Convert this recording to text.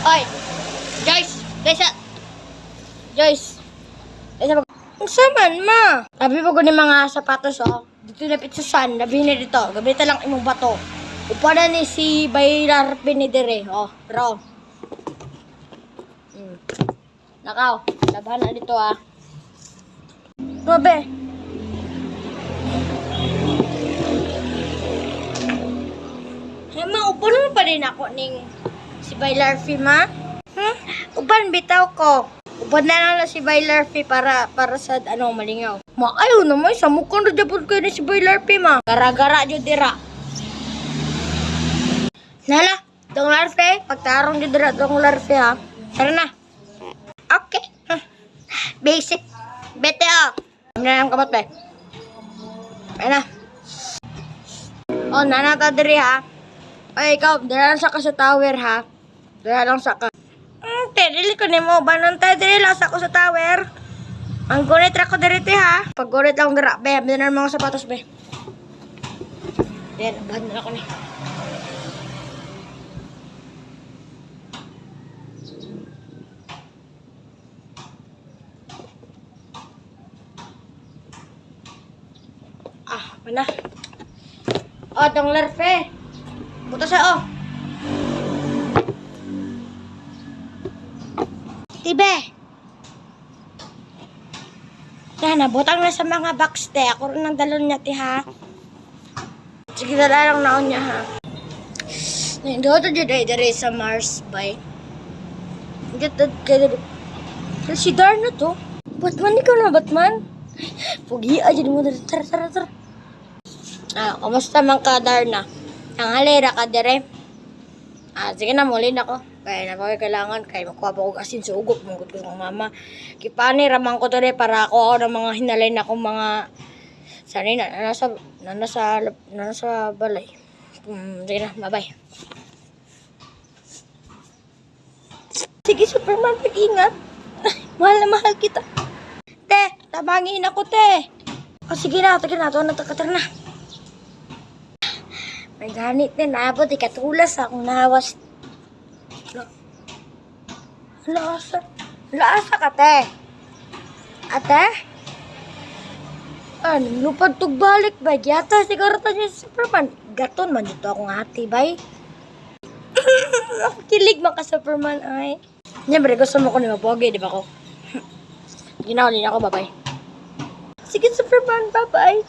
Oy! Joyce! Joyce! Joyce! Ang saman, ma! Sabi mo ko ni mga sapatos, oh. Dito lapit sa sun. Labi na dito. Gabita lang imong bato. Upada ni si Baylar Pinidere, oh. Bro. Nakaw. Labahan na dito, ah. Mabe. Hey, ma, upan mo pa rin ako ning si Baylar ma? Uban bitaw ko. Uban na lang si Baylar para sa malingaw. Ma, ayaw naman sa mukhang rajapod ko ni si Baylar ma. Gara-gara jud dira. Nala, dong larfe, pagtarong jud dira dong larfe ha. Tara na. Okay. Basic. Bete oh. Ano na ang kamot be? Ayun na. Oh, nanata diri ha. Ay, ikaw, dala lang sa ka sa tower ha. Dala lang sa ka. Dili ko nimo banon tayo diri lang sa ko sa tower. Ang gunit ra ko diri ha. Pag gunit lang dira be, binan mga sapatos be. Yan, bahan na ako ni. Mana? Oh, dong larfe. Buta sa oh. Tibe. Yan, butang na sa mga box te. Ako rin ang dalon niya ti ha. Sige na lang naon niya ha. Nandito dito sa Mars bay. Dito kaya si Darna to. Batman ikaw na Batman. Pugi aja mo dito. Tara. Kumusta man ka, Darna? Ang halera ka, dire? Sige na, muli na ko. Kaya na ko kailangan, kaya makuha pa ko asin sa ugok, manggut ko ng mama. Kipani, ramang ko to, para ako ng mga hinalay na akong mga sanay na nasa balay. Sige na, bye-bye. Sige, Superman, pag-ingat. Mahal na mahal kita. Te, tabangin ako, te. Sige na, ito na. May ganit din, abot, ikatulas akong nahawas. Laasa ka, te. Ate? Lupad tugbalik ba? Yata, siguro ta niya si Superman. Gaton man dito akong hati, bay. Kilig man ka, Superman, ay. Siyempre, gusto mo ko ni mapogi, di ba ko? Ginawa ako, bye-bye. Sige, Superman, bye-bye.